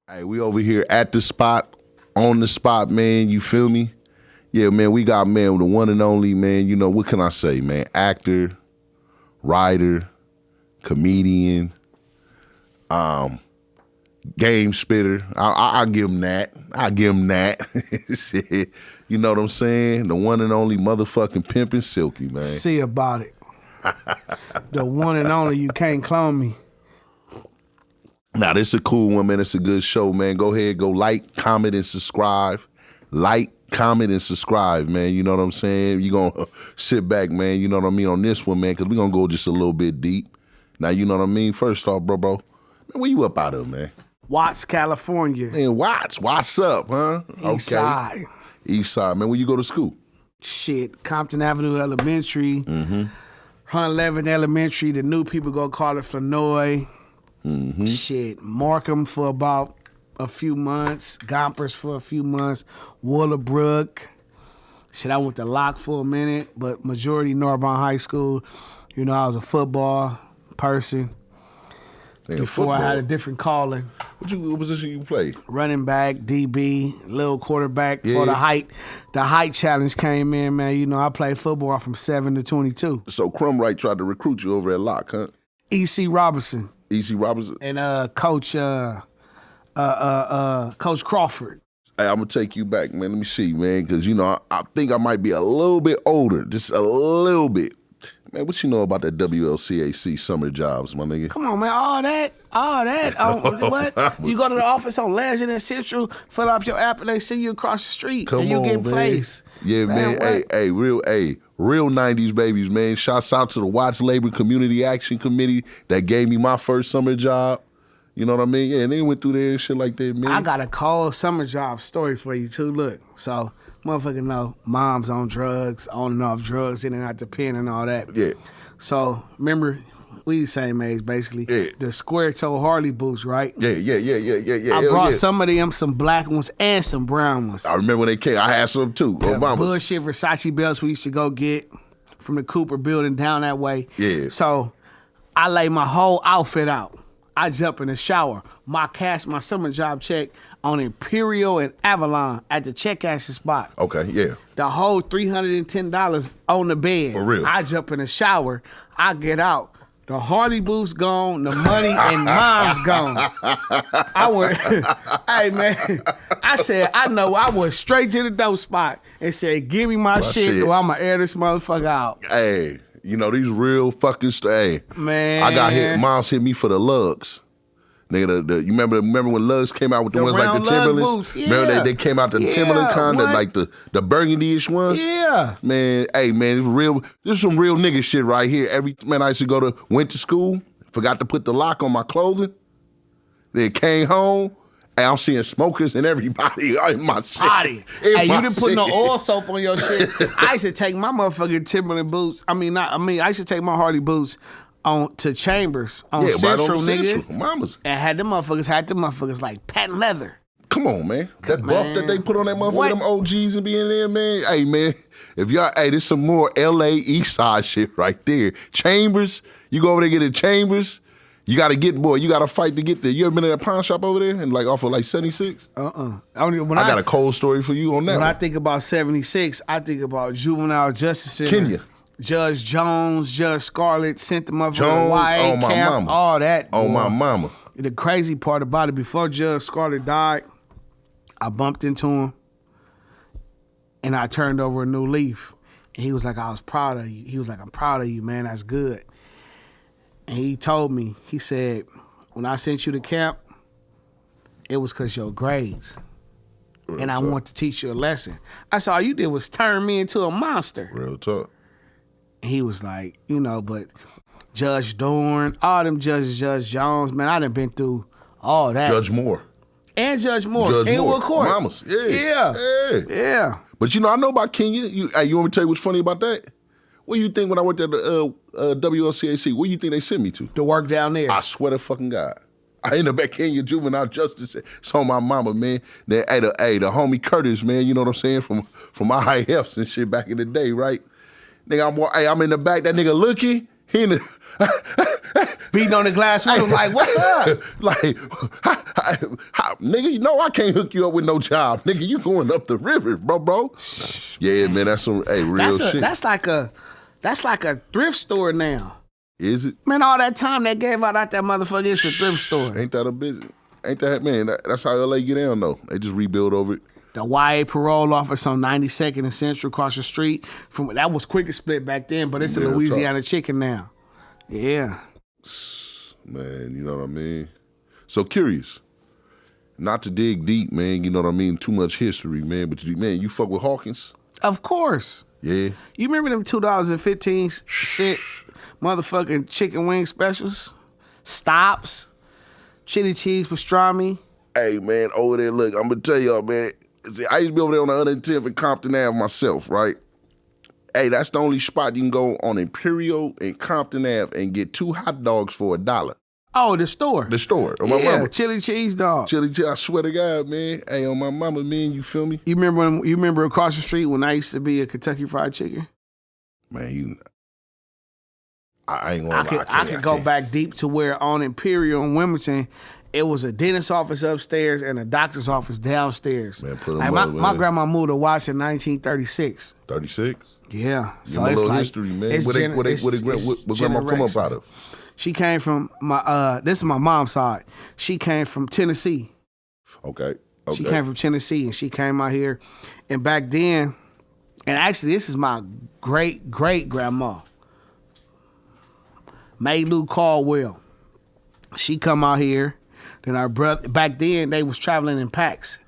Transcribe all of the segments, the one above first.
Hey, we over here at the spot, on the spot, man. You feel me? Yeah, man, we got, man, the one and only, man, you know, what can I say, man? Actor, writer, comedian, game spitter. I give him that. I give him that. Shit. You know what I'm saying? The one and only motherfucking Pimpin Silky, man. See about it. The one and only, you can't clone me. Now, this is a cool one, man. It's a good show, man. Go ahead, go like, comment, and subscribe. Like, comment, and subscribe, man. You know what I'm saying? You're going to sit back, man. You know what I mean, on this one, man, because we're going to go just a little bit deep. Now, you know what I mean? First off, bro, man, where you up out of, man? Watts, California. Man, what's up, huh? East side. East side, man. Where you go to school? Shit, Compton Avenue Elementary, 111th Elementary. The new people go call it Flanoy. Shit, Markham for about a few months, Gompers for a few months, Willowbrook. Shit, I went to Locke for a minute, but majority Northbound High School. You know, I was a football person. Damn, before football. I had a different calling. What position you played? Running back, DB, little quarterback. Yeah. For the height challenge came in, man. You know, I played football from 7 to 22. So Crumwright tried to recruit you over at Locke, huh? E.C. Robinson. E.C. Robinson? And Coach Crawford. Hey, I'm going to take you back, man. Let me see, man, because, you know, I think I might be a little bit older, just a little bit. Man, what you know about that WLCAC summer jobs, my nigga? Come on, man. All that. What? You go to the office on Legend and Central, fill up your app, and they send you across the street, and you get placed. Yeah, man. Real 90s babies, man. Shouts out to the Watts Labor Community Action Committee that gave me my first summer job. You know what I mean? Yeah, and they went through there and shit like that, man. I got a cold summer job story for you, too. Look, so motherfucker know mom's on drugs, on and off drugs, in and out the pen and all that. Yeah. So, remember, we the same age, basically. Yeah. The square-toe Harley boots, right? Yeah. I brought some of them, some black ones and some brown ones. I remember when they came. I had some, too. The Obama's. bullshit Versace belts we used to go get from the Cooper building down that way. Yeah. So, I lay my whole outfit out. I jump in the shower. My summer job check on Imperial and Avalon at the check cashing spot. Okay, yeah. The whole $310 on the bed. For real. I jump in the shower. I get out. The Harley boots gone. The money and mom's gone. I went, hey man, I said, I know. I went straight to the dope spot and said, give me my shit or I'm going to air this motherfucker out. Hey, you know, these real fucking, man. I got hit, moms hit me for the lugs. Nigga, you remember when Lugs came out with the ones like the Timberlands? Yeah. Remember they came out the Timberland kind, like the burgundy-ish ones? Yeah. Man, hey man, this is some real nigga shit right here. I used to went to school, forgot to put the lock on my clothing, then came home, and I'm seeing smokers and everybody in my shit. Hey, you didn't put no oil soap on your shit. I used to take my motherfucking Timberland boots. I used to take my Harley boots on to Chambers on Central, right on nigga. Central. Mamas. And had them motherfuckers like patent leather. Come on, man. That buff that they put on that motherfucker, them OGs and be in there, man. Hey, man, there's some more LA East Side shit right there. Chambers, you go over there get in Chambers, you gotta fight to get there. You ever been in a pawn shop over there and like off of like 76? I got a cold story for you on that. When I think about 76, I think about Juvenile Justice Center. Kenya. Judge Jones, Judge Scarlett, sent the motherfucker YA camp, all that. Oh, my mama. The crazy part about it, before Judge Scarlett died, I bumped into him and I turned over a new leaf. And he was like, I was proud of you. He was like, I'm proud of you, man. That's good. And he told me, he said, when I sent you to camp, it was because your grades. Real and I talk. want to teach you a lesson. I said, all you did was turn me into a monster. Real talk. And he was like, but Judge Dorn, all them judges, Judge Jones, man, I done been through all that. Judge Moore. And Judge Moore. In Wood Court. Mamas. Yeah. But I know about Kenya. You want me to tell you what's funny about that? What do you think when I worked at the WLCAC? What do you think they sent me to? To work down there. I swear to fucking God. I ended up at Kenya Juvenile Justice. It's on my mama, man. The homie Curtis, man, you know what I'm saying? From my IFs and shit back in the day, right? Nigga, I'm in the back, that nigga looking, he in the, beating on the glass window like, what's up? Like, nigga, you know I can't hook you up with no job. Nigga, you going up the river, bro. Yeah, man, that's some real shit. That's like a thrift store now. Is it? Man, all that time they gave out that motherfucker, it's a thrift store. Ain't that a business? Ain't that, man, that's how LA get down, though. They just rebuild over it. The YA parole office on 92nd and Central across the street. That was Quicker Split back then, but it's a Louisiana Chicken now. Yeah. Man, you know what I mean? So curious. Not to dig deep, man, you know what I mean? Too much history, man. But, man, you fuck with Hawkins? Of course. Yeah. You remember them $2.15 cent motherfucking chicken wing specials? Stops. Chili cheese pastrami. Hey, man, over there, look, I'm going to tell y'all, man. See, I used to be over there on the 110th in Compton Ave myself, right? Hey, that's the only spot you can go on Imperial and Compton Ave and get 2 hot dogs for $1. Oh, the store. The store. On my mama. Chili cheese dog. Chili cheese, I swear to God, man. Hey, on my mama, man, you feel me? You remember across the street when I used to be a Kentucky Fried Chicken? Man, I ain't gonna I could go back deep to where on Imperial in Wilmington, it was a dentist's office upstairs and a doctor's office downstairs. Man, put like my grandma moved to Watts in 1936. 36? Yeah. So it's a little history, man. What grandma come up out of? She came from this is my mom's side. She came from Tennessee. Okay. She came from Tennessee and she came out here. And back then, and actually this is my great grandma. May Lou Caldwell. She come out here. Then our brother, back then they was traveling in packs.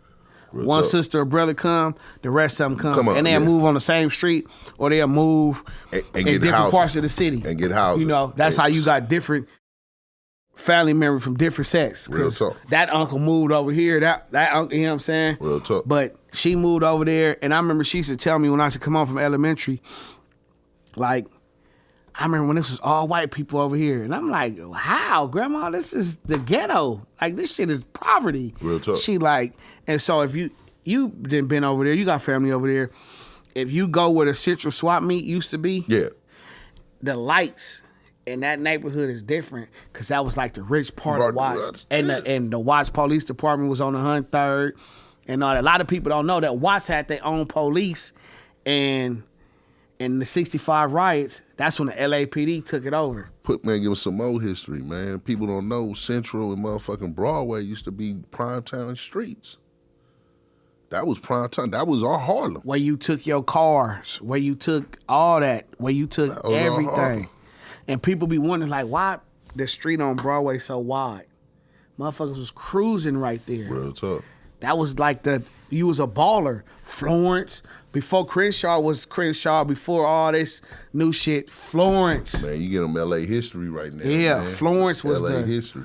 One sister or brother come, the rest of them come and they'll move on the same street or they'll move in different parts of the city. And get houses. You know, that's how you got different family members from different sets. Real talk. That uncle moved over here, that uncle, you know what I'm saying? Real talk. But she moved over there and I remember she used to tell me when I used to come home from elementary, like, I remember when this was all white people over here. And I'm like, how, grandma? This is the ghetto. Like, this shit is poverty. Real talk. She like, and so if you didn't been over there, you got family over there. If you go where the Central Swap Meet used to be, the lights in that neighborhood is different because that was like the rich part of Watts. And the Watts Police Department was on the 103rd. And all that. A lot of people don't know that Watts had their own police and in the 65 riots, that's when the LAPD took it over. Give us some more history, man. People don't know Central and motherfucking Broadway used to be primetime streets. That was primetime. That was our Harlem. Where you took your cars, where you took all that, where you took everything. And people be wondering, like, why the street on Broadway so wide? Motherfuckers was cruising right there. Real talk. That was like you was a baller. Florence, before Crenshaw was Crenshaw, before all this new shit, Florence. Man, you get them LA history right now. Yeah, man. Florence was LA history.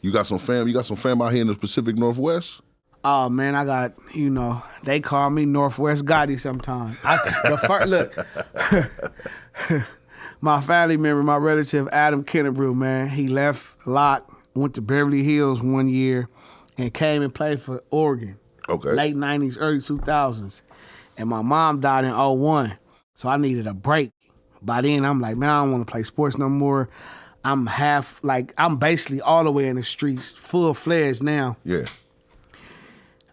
You got some fam out here in the Pacific Northwest? Oh man, I got, they call me Northwest Gotti sometimes. Look, my family member, my relative Adam Kennebrew, man, he left Locke, went to Beverly Hills one year, and came and played for Oregon. Okay. Late 90s, early 2000s. And my mom died in 2001, so I needed a break. By then, I'm like, man, I don't want to play sports no more. I'm basically all the way in the streets, full-fledged now. Yeah.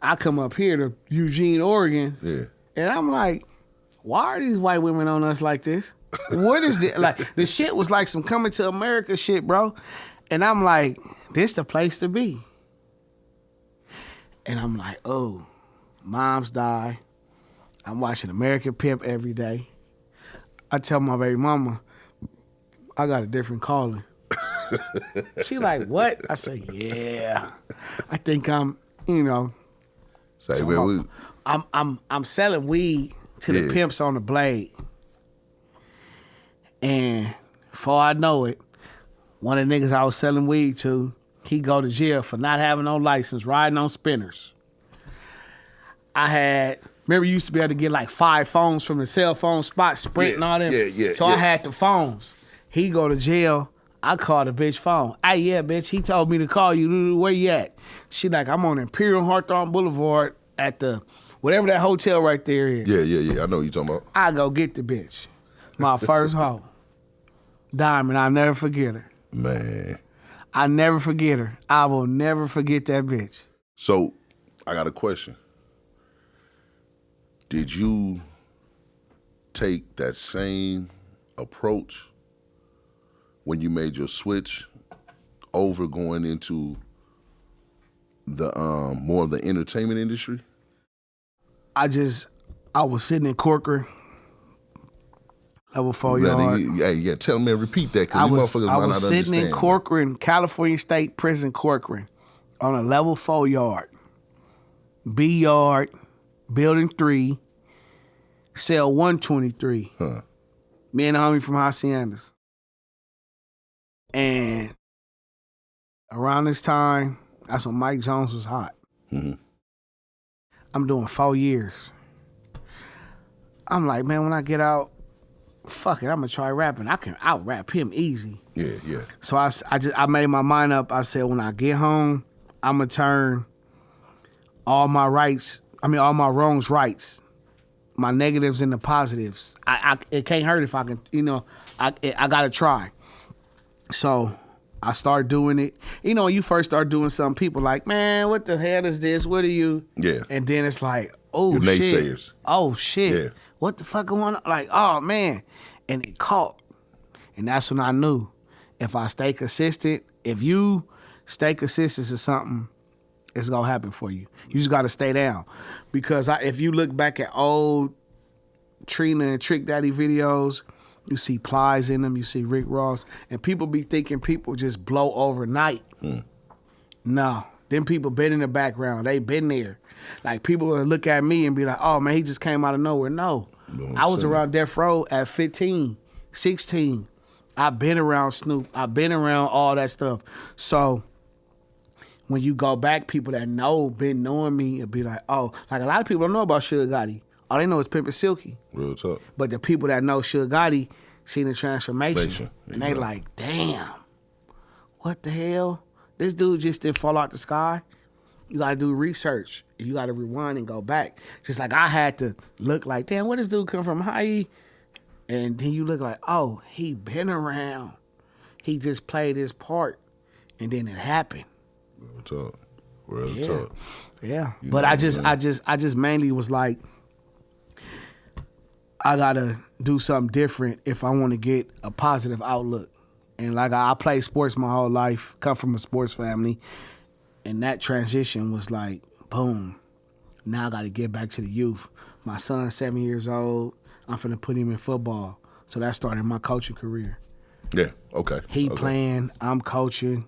I come up here to Eugene, Oregon, and I'm like, why are these white women on us like this? What is this? Like, the shit was like some Coming to America shit, bro. And I'm like, this the place to be. And I'm like, oh, moms die. I'm watching American Pimp every day. I tell my baby mama, I got a different calling. She like, what? I say, yeah. I think I'm, Say, I'm selling weed to the pimps on the blade. And before I know it, one of the niggas I was selling weed to, he go to jail for not having no license, riding on spinners. Remember you used to be able to get like 5 phones from the cell phone spot, Sprint and all that? So I had the phones. He go to jail. I called the bitch phone. Hey, yeah, bitch, he told me to call you. Where you at? She like, I'm on Imperial Hawthorne Boulevard at the, whatever that hotel right there is. Yeah. I know what you talking about. I go get the bitch. My first hoe. Diamond, I'll never forget her. Man. I never forget her. I will never forget that bitch. So, I got a question. Did you take that same approach when you made your switch over going into the more of the entertainment industry? I was sitting in Corcoran, level 4 yard. Yeah, tell me and repeat that because you motherfuckers might not understand. I was sitting in Corcoran, California State Prison, Corcoran, on a level 4 yard, B yard, building 3, cell 123. Huh. Me and the homie from Haciendas. And around this time, that's when Mike Jones was hot. Mm-hmm. I'm doing 4 years. I'm like, man, when I get out, fuck it, I'm gonna try rapping. I can out-rap him easy. Yeah. So I made my mind up. I said, when I get home, I'm gonna turn all my wrongs rights, my negatives into positives. It can't hurt if I can, I gotta try. So I started doing it. When you first start doing something, people like, man, what the hell is this? What are you? Yeah. And then it's like, oh, your shit. naysayers. Oh, shit. Yeah. What the fuck going on? Like, oh, man. And it caught. And that's when I knew if I stay consistent, if you stay consistent to something, it's going to happen for you. You just got to stay down. Because if you look back at old Trina and Trick Daddy videos, you see Plies in them, you see Rick Ross, and people be thinking people just blow overnight. No, them people been in the background. They been there. Like, people will look at me and be like, oh, man, he just came out of nowhere. No. I was around Death Row at 15, 16. I've been around Snoop. I've been around all that stuff. So when you go back, people that been knowing me, and be like, oh, like a lot of people don't know about Sugar Gotti. All they know is Pimpin Silky. Real talk. But the people that know Sugar Gotti seen the transformation. And they like, damn, what the hell? This dude just didn't fall out the sky. You got to do research. You got to rewind and go back. Just like I had to look like, damn, where this dude come from? How he? And then you look like, oh, he been around. He just played his part. And then it happened. Real talk. Real talk. Yeah. But I just mainly was like, I gotta do something different if I want to get a positive outlook. And like I played sports my whole life, come from a sports family, and that transition was like, boom. Now I gotta get back to the youth. My son's 7 years old. I'm finna put him in football. So that started my coaching career. Yeah, okay. He playing, I'm coaching.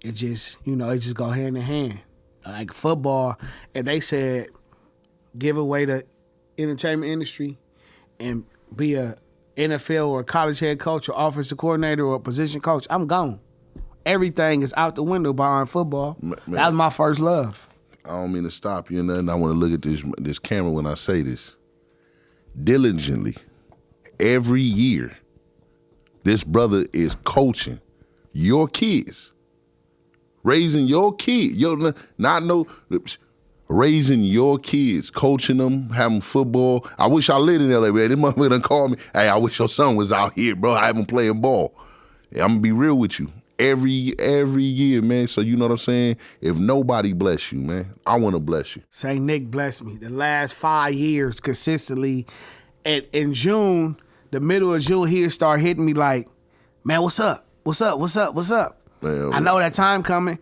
It just, it just go hand in hand. Like football, and they said, give away the entertainment industry and be a NFL or a college head coach or offensive coordinator or a position coach, I'm gone. Everything is out the window behind football. Man, that was my first love. I don't mean to stop you or nothing. I want to look at this camera when I say this. Diligently, every year, this brother is coaching your kids, raising your kids. Raising your kids, coaching them, having football. I wish I lived in LA, man. This motherfucker done called me, hey, I wish your son was out here, bro. I haven't playing ball. I'm going to be real with you. Every year, man. So you know what I'm saying? If nobody bless you, man, I want to bless you. St. Nick blessed me. The last 5 years consistently. And in June, the middle of June, he'll start hitting me like, man, what's up? What's up? What's up? What's up? Man, I know that time coming.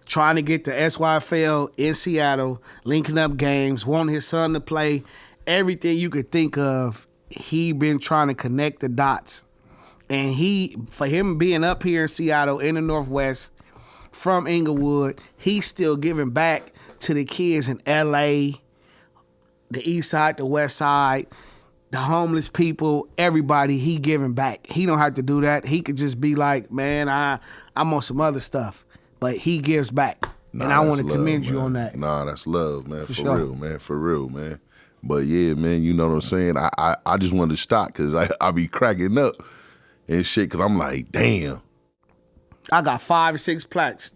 Trying to get the SYFL in Seattle, linking up games, wanting his son to play, everything you could think of, he been trying to connect the dots. And for him being up here in Seattle, in the Northwest, from Inglewood, he's still giving back to the kids in LA, the East Side, the West Side, the homeless people, everybody, he giving back. He don't have to do that. He could just be like, man, I'm on some other stuff. But he gives back. And I want to commend you on that. Nah, that's love, man. For sure. Real, man. For real, man. But yeah, man, you know what I'm saying? I just wanted to stop because I be cracking up and shit because I'm like, damn. I got 5 or 6 plaques.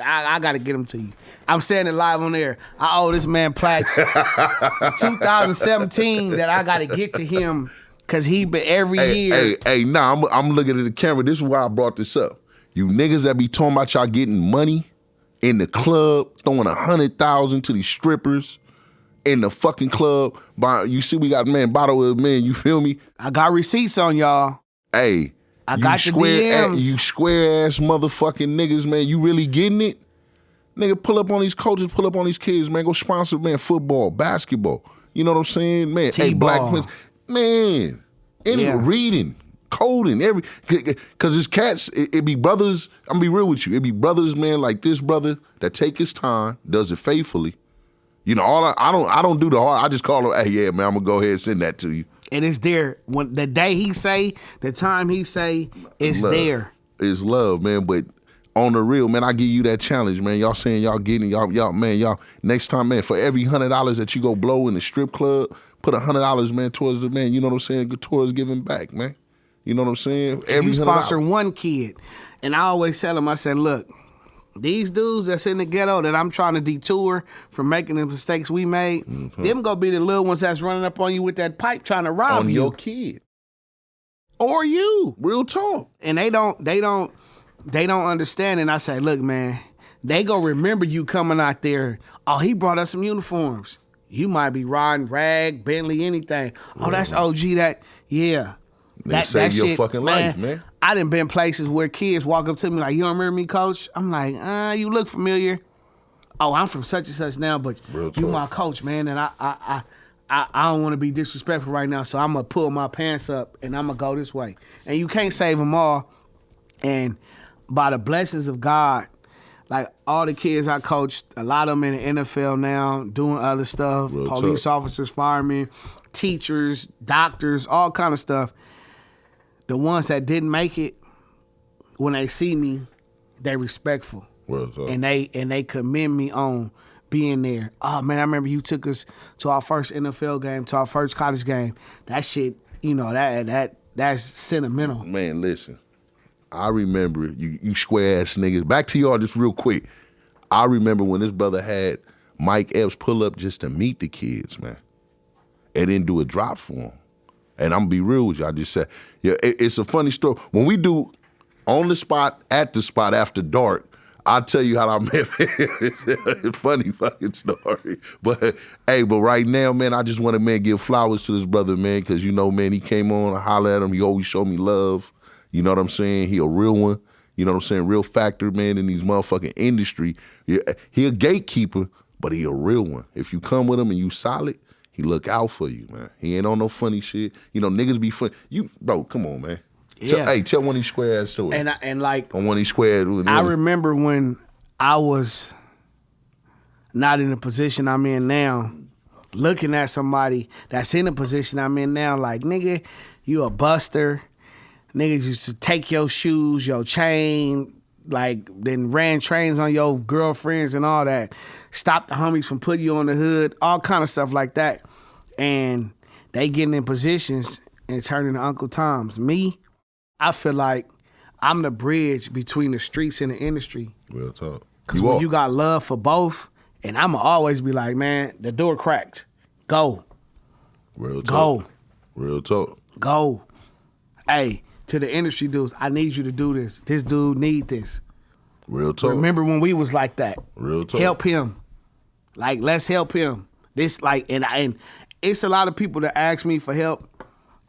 I got to get them to you. I'm saying it live on air. I owe this man plaques 2017 that I got to get to him because he been every year. Hey, nah, I'm looking at the camera. This is why I brought this up. You niggas that be talking about y'all getting money in the club, throwing 100,000 to these strippers in the fucking club. You see, we got, man, bottle of, man, you feel me? I got receipts on y'all. Hey, I got the DMs. You square ass motherfucking niggas, man. You really getting it? Nigga, pull up on these coaches, pull up on these kids, man. Go sponsor, man, football, basketball. You know what I'm saying? Man, hey, Black Prince, man, reading, coding, because it's cats, it be brothers, I'm gonna be real with you, it be brothers, man, like this brother that take his time, does it faithfully. You know, I don't do the hard, I just call him, hey, yeah, man, I'm gonna go ahead and send that to you. And it's there. When the day he say, the time he say, it's love. there. It's love, man, but on the real, man, I give you that challenge, man. Y'all saying y'all getting, y'all, man, y'all, next time, man, for every $100 that you go blow in the strip club, put $100, man, towards the, man, you know what I'm saying, towards giving back, man. You know what I'm saying? Every you sponsor one kid. And I always tell them, I said, look, these dudes that's in the ghetto that I'm trying to detour from making the mistakes we made, them gonna be the little ones that's running up on you with that pipe trying to rob you. On your kid. Or you. Real talk. And they don't understand. And I say, look, man, they gonna remember you coming out there. Oh, he brought us some uniforms. You might be riding rag, Bentley, anything. Oh, that's OG that, yeah. That saved your fucking life, man. I done been places where kids walk up to me like, you don't remember me, coach? I'm like, you look familiar. Oh, I'm from such and such now, but you my coach, man. And I don't want to be disrespectful right now, so I'm going to pull my pants up and I'm going to go this way. And you can't save them all. And by the blessings of God, like all the kids I coached, a lot of them in the NFL now, doing other stuff, police officers, firemen, teachers, doctors, all kind of stuff. The ones that didn't make it, when they see me, they respectful. And they commend me on being there. Oh man, I remember you took us to our first NFL game, to our first college game. That shit, you know, that's sentimental. Man, listen. I remember you square ass niggas. Back to y'all just real quick. I remember when this brother had Mike Epps pull up just to meet the kids, man. And then do a drop for him. And I'm gonna be real with you. I just said, yeah, it's a funny story. When we do on the spot, at the spot, after dark, I'll tell you how I met. It's a funny fucking story. But right now, man, I just want to, man, give flowers to this brother, man, because, you know, man, he came on, I holler at him. He always showed me love. You know what I'm saying? He a real one. You know what I'm saying? Real factor, man, in these motherfucking industry. He a gatekeeper, but he a real one. If you come with him and you solid, he look out for you, man. He ain't on no funny shit. You know, niggas be funny. Bro, come on, man. Yeah. Tell one of these square ass stories. And like, on one of these square. I remember when I was not in the position I'm in now, looking at somebody that's in the position I'm in now, like, nigga, you a buster. Niggas used to take your shoes, your chain, like, then ran trains on your girlfriends and all that. Stop the homies from putting you on the hood, all kind of stuff like that. And they getting in positions and turning to Uncle Toms. Me, I feel like I'm the bridge between the streets and the industry. Real talk. Because when you got love for both, and I'ma always be like, man, the door cracked. Go. Real talk. Go. Real talk. Go. Hey, to the industry dudes, I need you to do this. This dude need this. Real talk. Remember when we was like that? Real talk. Help him. Like, let's help him. This, like, and it's a lot of people that ask me for help,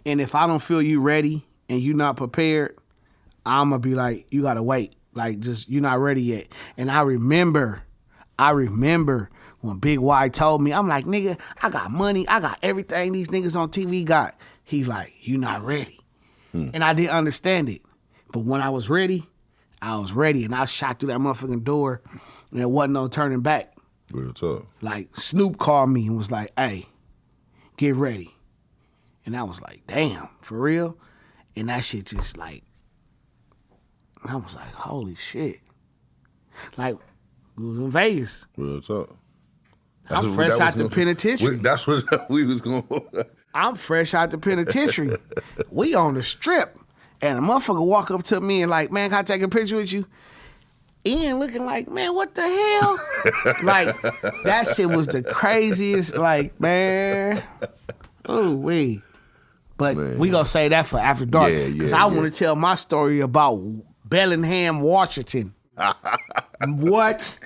and if I don't feel you ready and you not prepared, I'm gonna be like, you gotta wait. Like, just, you not ready yet. And I remember when Big Y told me, I'm like, nigga, I got money, I got everything these niggas on TV got. He like, you not ready. And I didn't understand it. But when I was ready, and I shot through that motherfucking door, and there wasn't no turning back. Real talk. Like, Snoop called me and was like, hey, get ready. And I was like, damn, for real? And that shit just like, I was like, holy shit. Like, we was in Vegas. Real talk. I'm fresh out the penitentiary. That's what we was going to. I'm fresh out the penitentiary. We on the strip. And a motherfucker walk up to me and like, man, can I take a picture with you? Ian looking like, man, what the hell? Like, that shit was the craziest, like, man. Ooh, wee. But man, we gonna say that for after dark. Because I want to tell my story about Bellingham, Washington. What?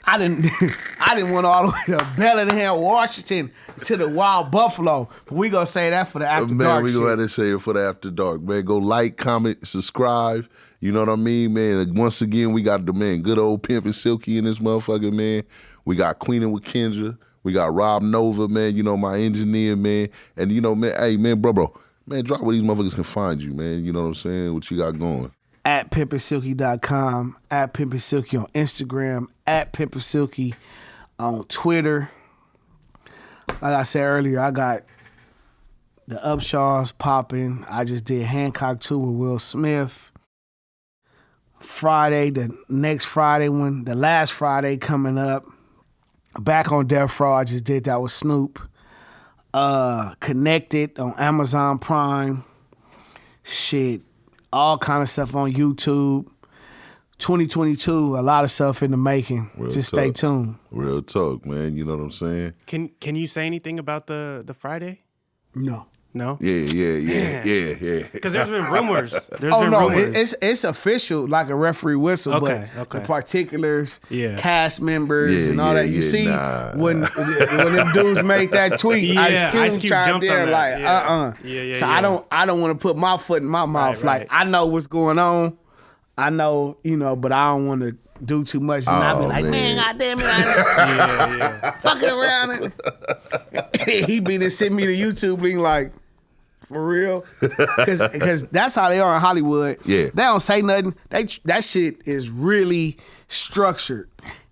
I didn't want all the way to Bellingham, Washington to the Wild Buffalo. But we gonna say that for the after dark. Man, we shit. gonna have to say it for the after dark. Man, go like, comment, subscribe. You know what I mean, man? Once again, we got the man, good old Pimpin Silky in this motherfucker, man. We got Queenin' with Kendra. We got Rob Nova, man. You know, my engineer, man. And you know, man, hey, man, bro, man, drop where these motherfuckers can find you, man. You know what I'm saying? What you got going? At pimpinsilky.com, at Pimpin Silky on Instagram, at Pimpin Silky on Twitter. Like I said earlier, I got the Upshaws popping. I just did Hancock 2 with Will Smith. Friday, the next Friday one, the last Friday coming up. Back on Death Row, I just did that with Snoop. Connected on Amazon Prime. Shit. All kind of stuff on YouTube. 2022, a lot of stuff in the making. Real Just talk. stay tuned. Real talk, man. You know what I'm saying? Can you say anything about the Friday? No. No? Yeah. Because there's been rumors. There's Oh been no, rumors. it's official, like a referee whistle, Okay, but okay. the particulars, Yeah. cast members, Yeah, and all yeah, that. You yeah, see, nah. when them dudes made that tweet, Yeah, Ice Ice Cube Cube chimed jumped on in that. like, Yeah. Yeah, So yeah. I don't want to put my foot in my mouth. Right. Like I know what's going on. I know, but I don't want to do too much. And I be like, man, goddamn it, yeah. fucking around. And he be to send me to YouTube being like, for real? Because that's how they are in Hollywood. Yeah. They don't say nothing. That shit is really structured.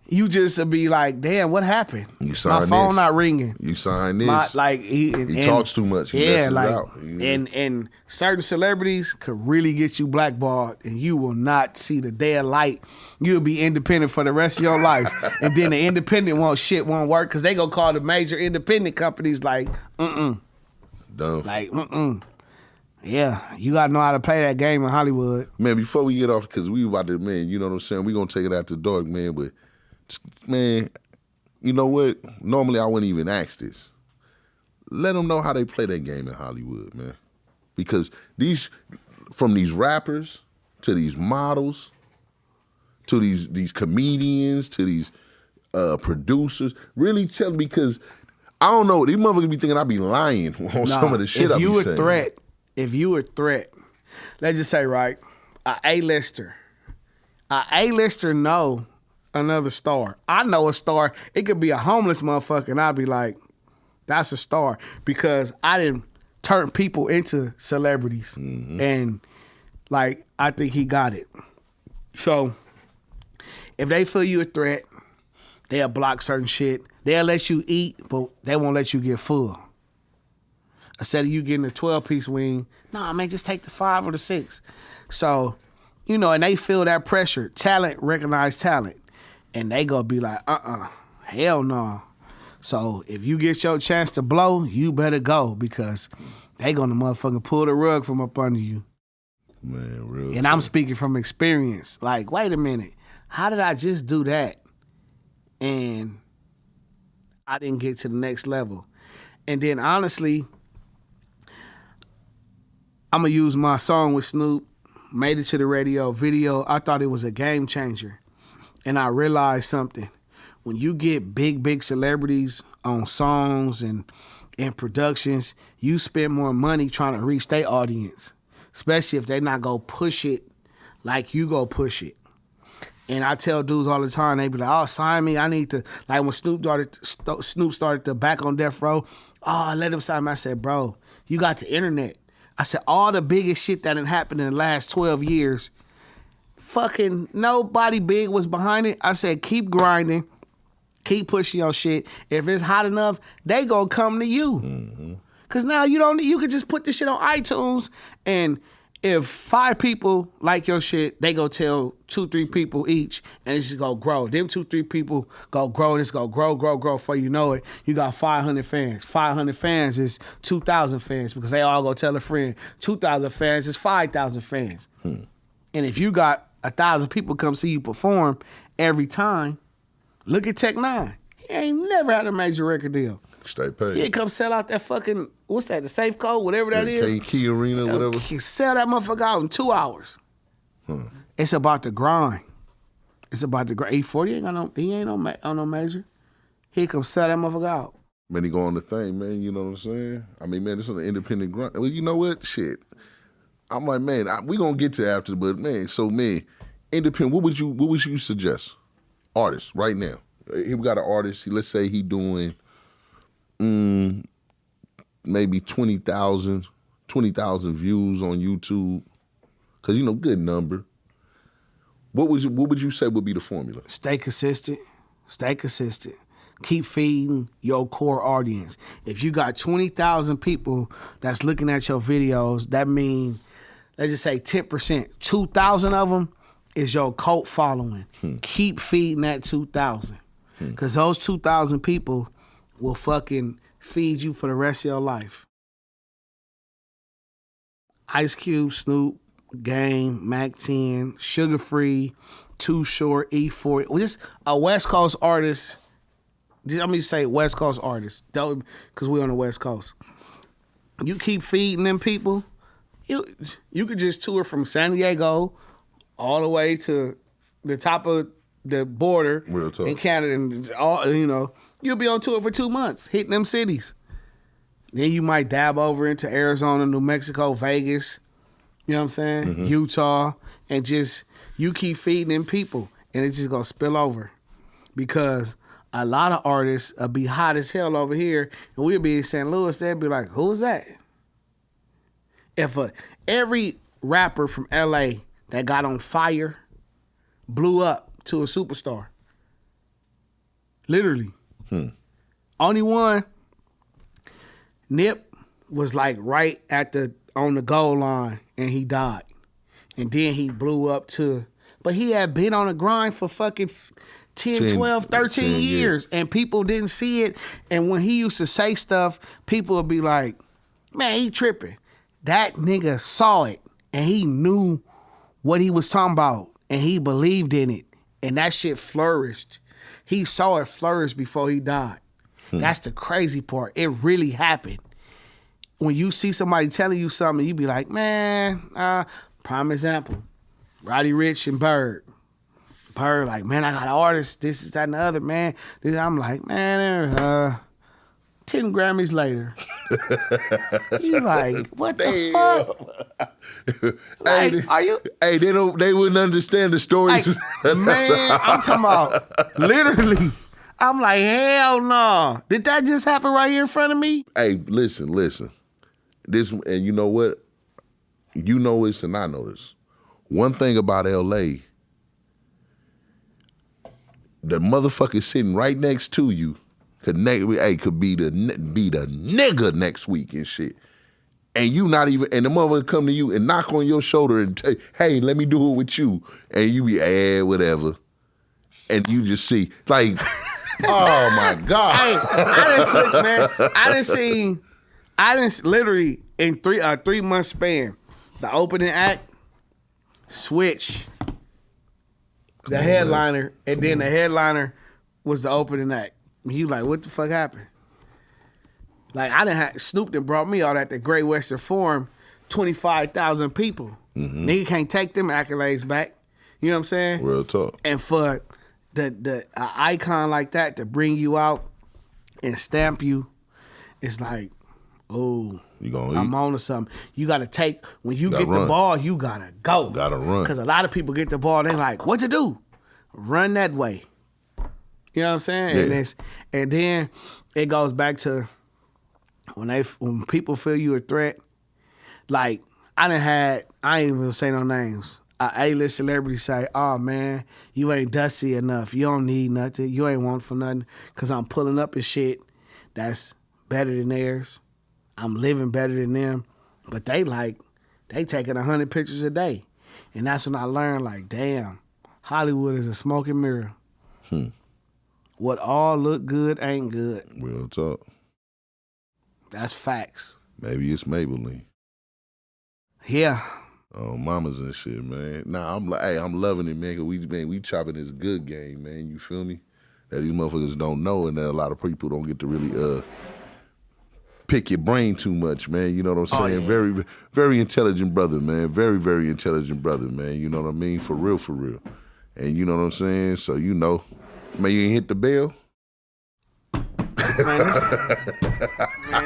You just be like, damn, what happened? You sign My phone this. not ringing. You sign this. He talks too much. He Yeah, messes like out. and certain celebrities could really get you blackballed, and you will not see the day of light. You'll be independent for the rest of your life, and then the independent won't work because they gonna call the major independent companies like, Done. like, yeah, you gotta know how to play that game in Hollywood. Man, before we get off, because we about to, man, you know what I'm saying? We gonna take it after dark, man, but man, you know what? Normally I wouldn't even ask this. Let them know how they play that game in Hollywood, man. Because from these rappers to these models to these comedians to these producers, really tell me, because I don't know, these motherfuckers be thinking I be lying on some of the shit I be saying. If you a threat, let's just say, right, a A-lister know another star. I know a star. It could be a homeless motherfucker, and I'd be like, that's a star, because I didn't turn people into celebrities. Mm-hmm. And like, I think he got it. So if they feel you a threat, they'll block certain shit. They'll let you eat, but they won't let you get full. Instead of you getting a 12-piece wing, nah, man, just take the 5 or the 6. So, and they feel that pressure. Talent recognize talent. And they gonna be like, hell no. So if you get your chance to blow, you better go, because they gonna motherfucking pull the rug from up under you. Man, real. And I'm speaking from experience. Like, wait a minute, how did I just do that? And I didn't get to the next level. And then honestly, I'm gonna use my song with Snoop, made it to the radio, video. I thought it was a game changer. And I realized something. When you get big celebrities on songs and productions, you spend more money trying to reach their audience, especially if they not go push it like you go push it. And I tell dudes all the time, they be like, oh, sign me. I need to, like when Snoop started to back on Death Row, I let him sign me. I said, bro, you got the internet. I said, all the biggest shit that had happened in the last 12 years, fucking nobody big was behind it. I said, keep grinding, keep pushing your shit. If it's hot enough, they gonna come to you. Mm-hmm. Cause now you could just put this shit on iTunes, and if 5 people like your shit, they go tell 2-3 people each, and it's just gonna grow. Them 2-3 people go grow, and it's gonna grow. Before you know it, you got 500 fans. 500 fans is 2,000 fans, because they all go tell a friend. 2,000 fans is 5,000 fans. And if you got 1,000 people come see you perform every time, look at Tech Nine. He ain't never had a major record deal. Stay paid. He come sell out that fucking, what's that, the Safe Code, whatever that is. Key Arena, whatever. He sell that motherfucker out in 2 hours. It's about the grind. It's about the grind. E40 ain't on no major. He come sell that motherfucker out. Man, he go on the thing, man. You know what I'm saying? I mean, man, this is an independent grunt. Well, you know what? Shit. I'm like, man, we gonna get to after, but man, so man, independent. What would you suggest? Artists right now. Here we got an artist. Let's say he doing maybe 20,000 views on YouTube, because good number. What would you say would be the formula? Stay consistent. Keep feeding your core audience. If you got 20,000 people that's looking at your videos, that means, let's just say 10%, 2,000 of them is your cult following. Keep feeding that 2,000. Because those 2,000 people will fucking feed you for the rest of your life. Ice Cube, Snoop, Game, Mac 10, Sugar Free, Too Short, E40. Just a West Coast artist. Let me say West Coast artist, because we're on the West Coast. You keep feeding them people, you could just tour from San Diego all the way to the top of the border in Canada, and you'll be on tour for 2 months, hitting them cities. Then you might dab over into Arizona, New Mexico, Vegas, you know what I'm saying? Utah, and just you keep feeding them people, and it's just gonna spill over, because a lot of artists will be hot as hell over here, and we'll be in St. Louis. They'll be like, "Who's that?" If every rapper from LA that got on fire blew up to a superstar, literally, only one. Nip was like right on the goal line, and he died, and then he blew up but he had been on the grind for fucking 10, 12, 13 years, and people didn't see it. And when he used to say stuff, people would be like, man, he tripping. That nigga saw it, and he knew what he was talking about, and he believed in it, and that shit flourished. He saw it flourish before he died. That's the crazy part. It really happened. When you see somebody telling you something, you be like, man, prime example, Roddy Ricch and Bird. Bird like, man, I got an artist, this is that and the other, man. I'm like, man, 10 Grammys later. You like, what the fuck? Like, are you? Hey, they wouldn't understand the stories. Like, man, I'm talking about literally. I'm like, hell no. Did that just happen right here in front of me? Hey, listen. This, and you know what? You know this and I know this. One thing about LA, the motherfucker sitting right next to you could be the nigga next week and shit. And you not even, and the motherfucker come to you and knock on your shoulder and tell you, hey, let me do it with you. And you be, whatever. And you just see, like, oh my God. Hey, I didn't literally in a 3 month span, the opening act, switch, the headliner, and then the headliner was the opening act. You like, what the fuck happened? Like, I done had Snoop that brought me out at the Great Western Forum, 25,000 people. Nigga can't take them accolades back. You know what I'm saying? Real talk. And for the icon like that to bring you out and stamp you, it's like, oh, I'm on to something. You got to take, when you get the ball, you got to go. Got to run. Because a lot of people get the ball, they're like, what to do? Run that way. You know what I'm saying? Yeah. And then it goes back to when people feel you a threat. Like, I ain't even gonna say no names. A A-list celebrity say, oh man, you ain't dusty enough. You don't need nothing. You ain't want for nothing. Because I'm pulling up and shit that's better than theirs. I'm living better than them. But they taking 100 pictures a day. And that's when I learned, like, damn, Hollywood is a smoking mirror. What all look good ain't good. Real talk. That's facts. Maybe it's Maybelline. Yeah. Oh, mamas and shit, man. Nah, I'm loving it, man, because we chopping this good game, man. You feel me? That these motherfuckers don't know, and that a lot of people don't get to really pick your brain too much, man. You know what I'm saying? Very, very intelligent brother, man. Very, very intelligent brother, man. You know what I mean? For real, for real. And you know what I'm saying? So you know, man, you ain't hit the bell. Man,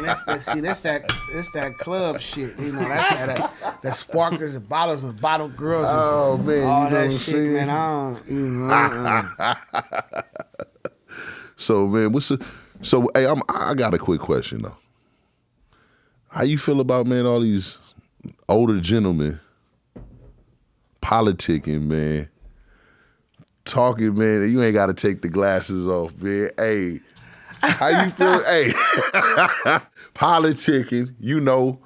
that's that club shit. You know, that's that spark. There's bottles and bottle girls. And Oh man, all you know that what I'm shit, saying? man. I don't. You know, So man, hey, I got a quick question though. How you feel about, man, all these older gentlemen politicking, man, talking, man? You ain't got to take the glasses off, man. Hey, how you feel? Hey, politicking, you know,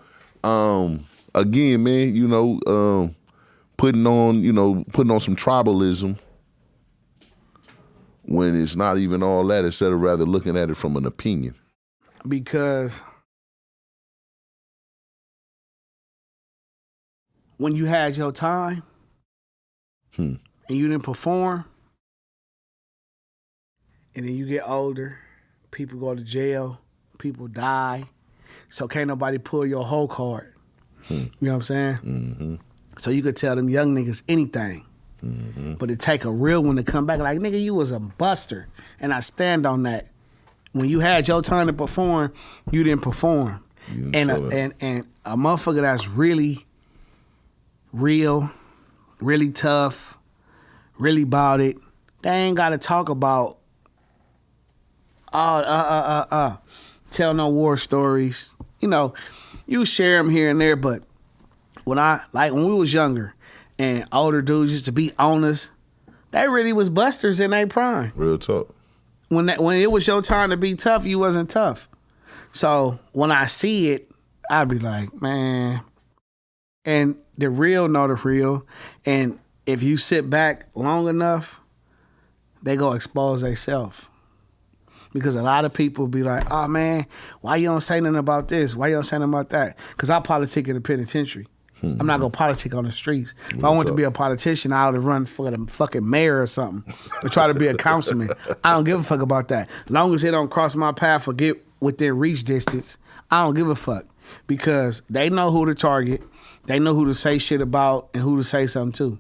again, man, you know, putting on some tribalism when it's not even all that, instead of rather looking at it from an opinion. because when you had your time and you didn't perform, and then you get older, people go to jail, people die, so can't nobody pull your whole card. You know what I'm saying? Mm-hmm. So you could tell them young niggas anything. Mm-hmm. But it take a real one to come back like, nigga, you was a buster. And I stand on that. When you had your time to perform, you didn't perform. And a motherfucker that's really real, really tough, really about it, they ain't gotta talk about tell no war stories. You know, you share them here and there, but when we was younger and older dudes used to be on us, they really was busters in their prime. Real talk. When it was your time to be tough, you wasn't tough. So when I see it, I be like, man. And the real know the real. And if you sit back long enough, they go expose themselves. Because a lot of people be like, oh man, why you don't say nothing about this? Why you don't say nothing about that? Because I politic in the penitentiary. I'm not gonna politic on the streets. If I want to be a politician, I ought to run for the fucking mayor or something, or try to be a councilman. I don't give a fuck about that. Long as it don't cross my path or get within reach distance, I don't give a fuck. Because they know who to target, they know who to say shit about, and who to say something to.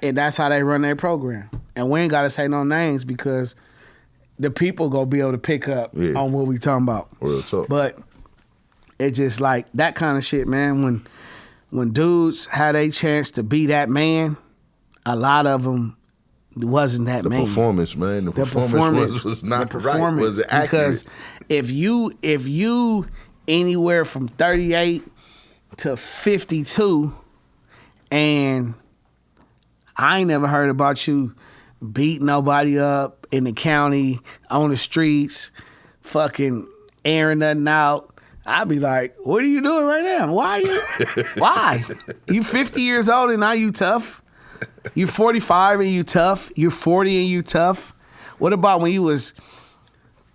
And that's how they run their program. And we ain't gotta say no names because the people gonna be able to pick up on what we talking about. Real talk. But it's just like that kind of shit, man. When dudes had a chance to be that man, a lot of them wasn't that man. The performance, man. The performance was not right. Was it accurate? Because if you anywhere from 38 to 52, and I ain't never heard about you beat nobody up in the county, on the streets, fucking airing nothing out, I'd be like, what are you doing right now? Why? You 50 years old and now you tough? You 45 and you tough? You're 40 and you tough? What about when you was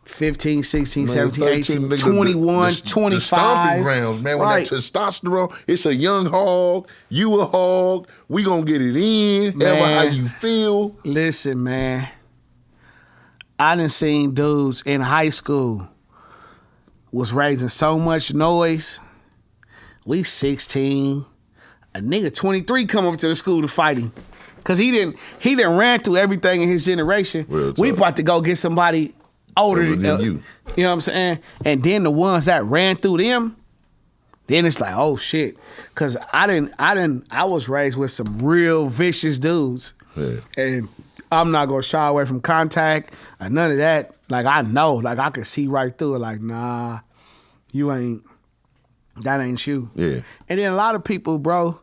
15, 16, 17, 18, 21, 25? The stomping grounds, man. When that testosterone, it's a young hog, you a hog, we gonna get it in, however how you feel. Listen, man. I done seen dudes in high school was raising so much noise. We 16. A nigga 23 come up to the school to fight him. Cause he didn't ran through everything in his generation. We about to go get somebody older than you. You know what I'm saying? And then the ones that ran through them, then it's like, oh shit. Cause I was raised with some real vicious dudes. Yeah. And I'm not gonna shy away from contact or none of that. Like I know, like I could see right through it. Like nah, that ain't you. Yeah. And then a lot of people, bro,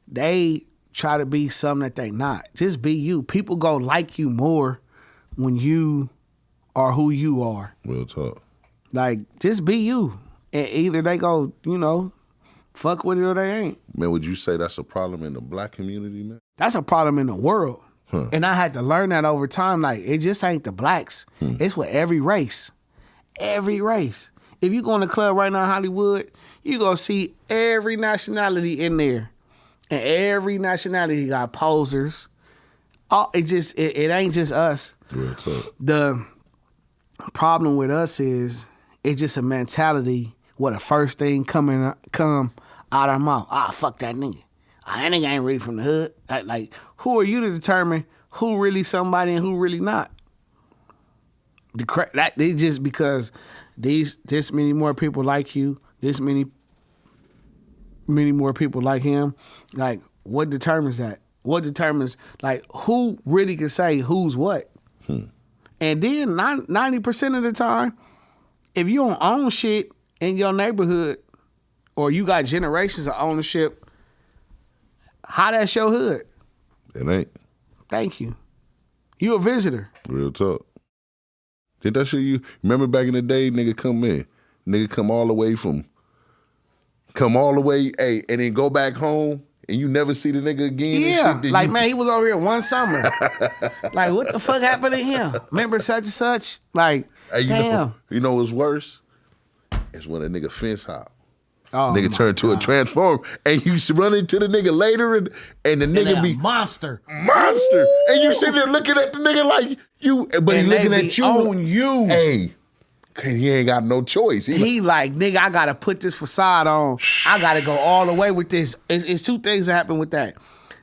they try to be something that they not. Just be you. People go like you more when you are who you are. Real talk. Like just be you. And either they go, fuck with it or they ain't. Man, would you say that's a problem in the black community, man? That's a problem in the world. And I had to learn that over time. Like, it just ain't the blacks. It's with every race. Every race. If you go in the club right now in Hollywood, you gonna see every nationality in there. And every nationality got posers. It ain't just us. Real talk. The problem with us is it's just a mentality what the first thing come out our mouth? Fuck that nigga. That nigga ain't really from the hood. Like, who are you to determine who really somebody and who really not? They just because this many more people like you, this many more people like him. Like, what determines that? What determines like who really can say who's what? And then 90% of the time, if you don't own shit in your neighborhood, or you got generations of ownership, how that's your hood? It ain't. Thank you. You a visitor. Real talk. Did that shit you remember back in the day, nigga come all the way, hey, and then go back home and you never see the nigga again. Yeah, and shit, like man, he was over here one summer. Like, what the fuck happened to him? Remember such and such? Like, hey, damn. You know what's worse? It's when a nigga fence hop. Oh, nigga turn to a transformer and you run into the nigga later and the nigga be monster. And you sitting there looking at the nigga like you, but he looking at you on you. Hey, he ain't got no choice. He like, nigga, I gotta put this facade on. I gotta go all the way with this. It's two things that happen with that.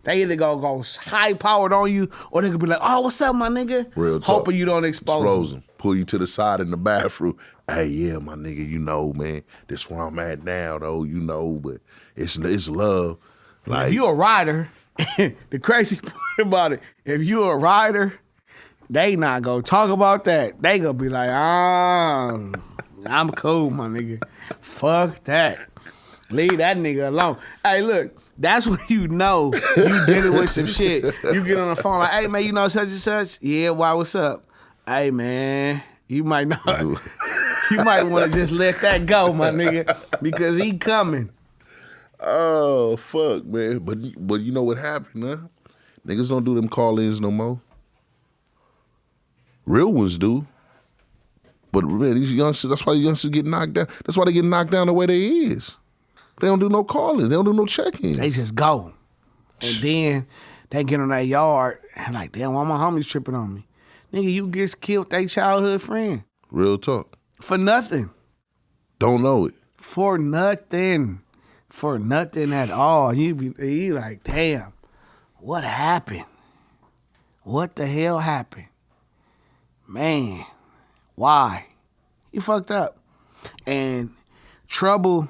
They either go high powered on you, or they could be like, oh, what's up, my nigga? Real talk. Hoping you don't expose them. Pull you to the side in the bathroom. Hey, yeah, my nigga, you know, man, this where I'm at now, though, you know, but it's love. Like, if you a rider, the crazy part about it, if you a rider, they not gonna talk about that. They gonna be like, I'm cool, my nigga. Fuck that. Leave that nigga alone. Hey, look, that's when you know you dealing with some shit. You get on the phone like, hey, man, you know such and such? Yeah, why, what's up? Hey, man, you might not. You might want to just let that go, my nigga, because he coming. Oh, fuck, man. But you know what happened, huh? Niggas don't do them call-ins no more. Real ones do. But man, these youngsters, that's why the youngsters get knocked down. That's why they get knocked down the way they is. They don't do no call-ins. They don't do no check-ins. They just go. And then they get on that yard and like, damn, why my homies tripping on me? Nigga, you just killed their childhood friend. Real talk. For nothing. Don't know it. For nothing. For nothing at all. You like, damn, what happened? What the hell happened? Man, why? You fucked up. And trouble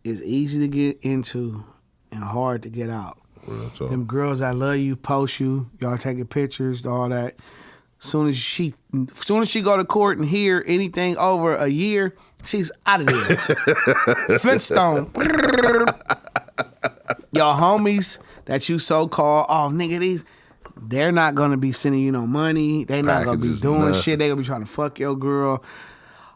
is easy to get into and hard to get out. Real talk. Them girls that love you, post you, y'all taking pictures, all that. Soon as she go to court and hear anything over a year, she's out of there. Flintstone. Y'all homies that you so-called, oh, nigga, they're not going to be sending you no money. They're not going to be doing shit. They're going to be trying to fuck your girl,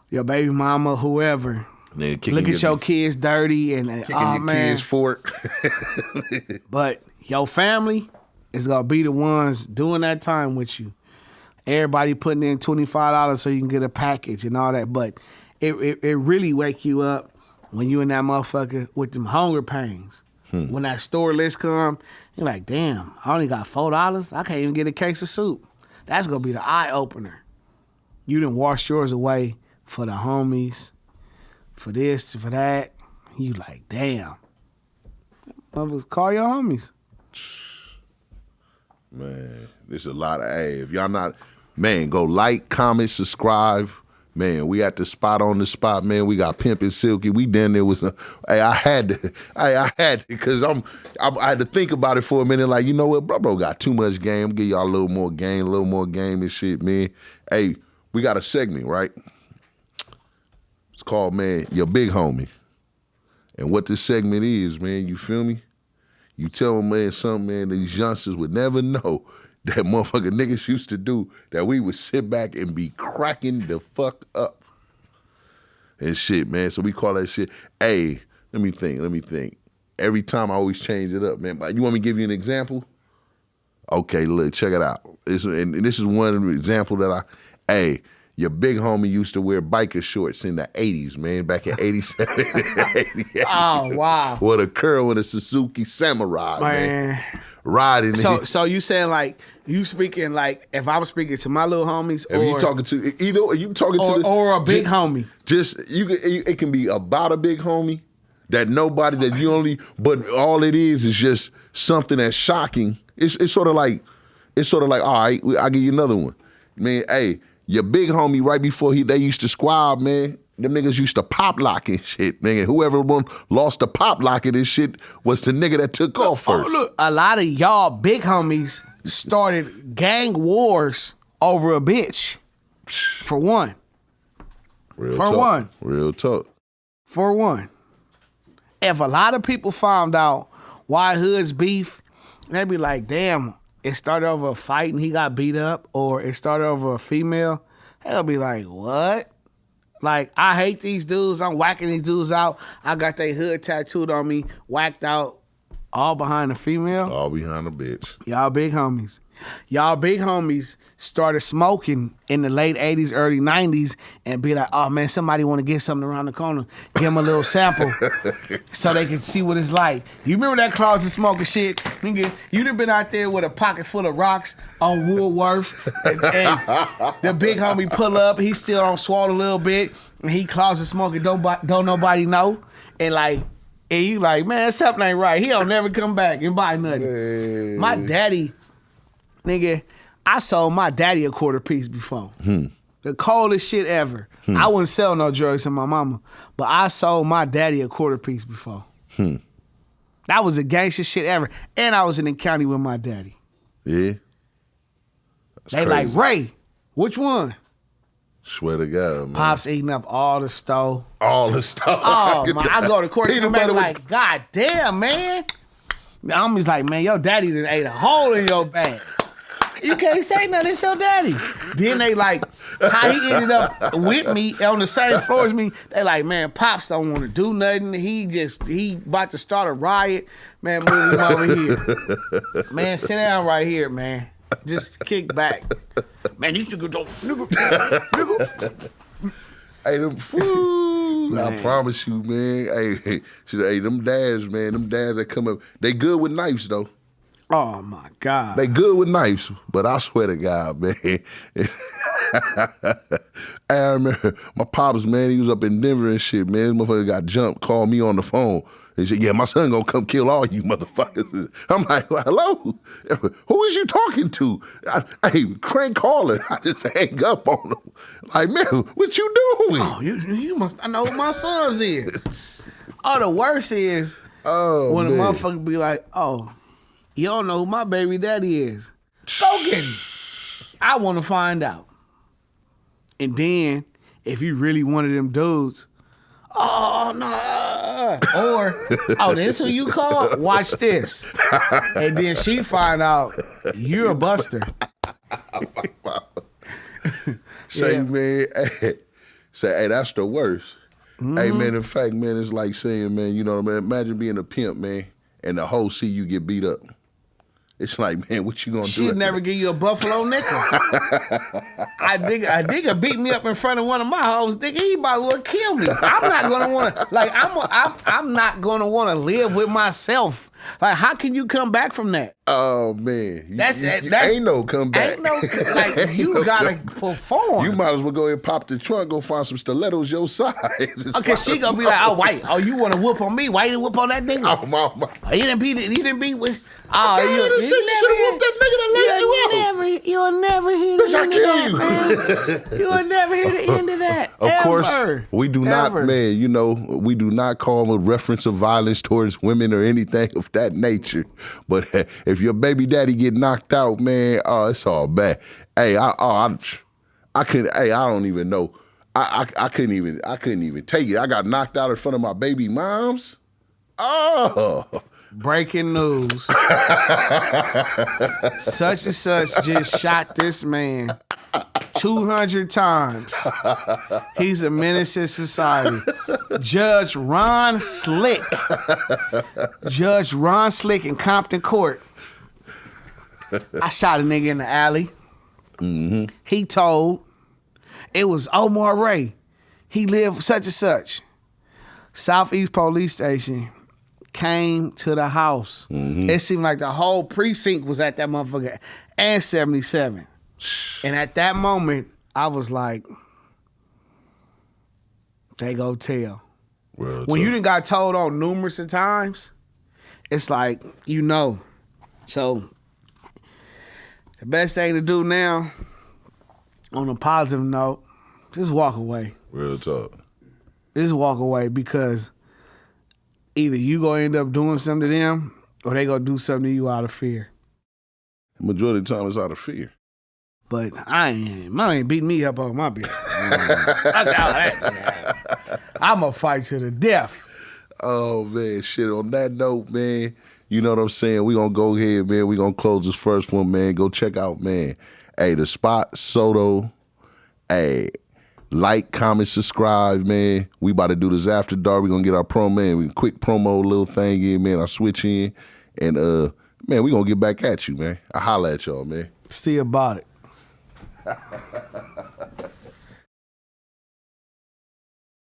your baby mama, whoever. Look at your kids dirty and kicking your kids fork. But your family is going to be the ones doing that time with you. Everybody putting in $25 so you can get a package and all that. But it really wake you up when you in that motherfucker with them hunger pains. When that store list come, you're like, damn, I only got $4. I can't even get a case of soup. That's going to be the eye-opener. You done washed yours away for the homies, for this, for that. You like, damn. Motherfuckers, call your homies. Man, there's a lot of, hey, if y'all not, man, go like, comment, subscribe. Man, we at the spot on the spot, man. We got Pimpin Silky. We down there with some, hey, I had to, because I had to think about it for a minute, like, you know what, bro got too much game. Give y'all a little more game and shit, man. Hey, we got a segment, right? It's called, man, Your Big Homie. And what this segment is, man, you feel me? You tell them, man, something, man, these youngsters would never know that motherfucking niggas used to do, that we would sit back and be cracking the fuck up. And shit, man. So we call that shit, hey, let me think. Every time I always change it up, man. But you want me to give you an example? Okay, look, check it out. This is one example that your big homie used to wear biker shorts in the 80s, man, back in 87, 88. Oh, wow. With a curl and a Suzuki Samurai, man. riding. So you saying like you speaking like if I'm speaking to my little homies, if you talking to either, are you talking to or a big homie? Just it can be about a big homie that nobody that you only, but all it is just something that's shocking. It's sort of like all right, I'll give you another one, man. Hey, your big homie right before they used to squab, man. Them niggas used to pop lock and shit, man. Whoever one lost the pop locking and shit was the nigga that took off first. Look, a lot of y'all big homies started gang wars over a bitch. For one. Real For talk. one. Real talk. For one. If a lot of people found out why hoods beef, they'd be like, damn, it started over a fight and he got beat up, or it started over a female, they'll be like, what? Like, I hate these dudes. I'm whacking these dudes out. I got their hood tattooed on me, whacked out, all behind a female. All behind a bitch. Y'all big homies. Y'all big homies started smoking in the late 80s, early 90s, and be like, oh, man, somebody want to get something around the corner. Give them a little sample so they can see what it's like. You remember that closet smoking shit? Nigga, you'd have been out there with a pocket full of rocks on Woolworth, and the big homie pull up, he still on swallow a little bit, and he closet smoking, don't nobody know, and you like, man, something ain't right. He don't never come back and buy nothing. Man. My daddy, nigga, I sold my daddy a quarter piece before. The coldest shit ever. I wouldn't sell no drugs to my mama, but I sold my daddy a quarter piece before. That was the gangster shit ever. And I was in the county with my daddy. Yeah. That's They crazy. like, Ray, which one? Swear to God, man. Pops eating up all the stove. All the stuff. Oh, man, I go to court and Peanut come back butter with- like, God damn, man. I'm just like, man, your daddy done ate a hole in your bag. You can't say nothing, it's your daddy. Then they like, how he ended up with me on the same floor as me. They like, man, Pops don't want to do nothing. He about to start a riot. Man, move him over here. Man, sit down right here, man. Just kick back. Man, you nigga don't, nigga. Hey, I promise you, man. Hey, them dads, man, them dads that come up, they good with knives, though. Oh, my God. They good with knives, but I swear to God, man. I remember my pops, man, he was up in Denver and shit, man. This motherfucker got jumped, called me on the phone. He said, yeah, my son gonna come kill all you motherfuckers. I'm like, well, hello? Who is you talking to? Hey, crank calling. I just hang up on him. Like, man, what you doing? Oh, you must, I know who my sons is. Oh, the worst is when man. a motherfucker be like, oh, you don't know who my baby daddy is. Go get him. I want to find out. And then, if you really one of them dudes, oh, no. Or, oh, this who you call? Watch this. And then she find out you're a buster. Say, Yeah. man, hey, that's the worst. Hey, man, in fact, man, it's like saying, man, you know what I mean? Imagine being a pimp, man, and the whole see you get beat up. It's like, man, what you gonna do? She'd never give you a buffalo nickel. I nigga beat me up in front of one of my hoes. Nigga, he might well kill me. I'm not gonna wanna I'm not gonna wanna live with myself. Like, how can you come back from that? Oh man, That's ain't no comeback. Ain't no like you no gotta come- perform. You might as well go ahead and pop the trunk, go find some stilettos your size. It's Okay, she gonna be like, oh wait, oh you wanna whoop on me? Why you didn't whoop on that nigga? Oh, my. Oh, you didn't beat with. I Oh, told you this shit, you should have whooped that nigga that let you out. You'll never hear the Bitch, I end kill of that, man. You'll never hear the end of that. Of course, Ever. we do not, Ever. man, you know, we do not call a reference of violence towards women or anything of that nature. But if your baby daddy get knocked out, man, oh, it's all bad. Hey, I don't even know. I couldn't even take it. I got knocked out in front of my baby moms. Oh. Breaking news. Such and such just shot this man 200 times. He's a menace to society. Judge Ron Slick in Compton Court. I shot a nigga in the alley. Mm-hmm. He told it was Omar Ray. He lived such and such. Southeast Police Station came to the house. It seemed like the whole precinct was at that motherfucker, and 77. And at that moment, I was like, they go tell. Well, When you done got told on numerous of times, it's like, you know. So, the best thing to do now, on a positive note, just walk away. Real talk. Just walk away, because either you gonna end up doing something to them, or they gonna do something to you out of fear. Majority of the time, it's out of fear. But mine ain't beating me up on my bitch. I'm gonna fight to the death. Oh, man, shit. On that note, man, you know what I'm saying? We gonna go ahead, man. We gonna close this first one, man. Go check out, man. Hey, the spot, SoDo. Hey, like, comment, subscribe, man. We about to do this after dark. We gonna get our promo, man. We quick promo little thing in, man. I switch in. And, man, we gonna get back at you, man. I holla at y'all, man. See about it.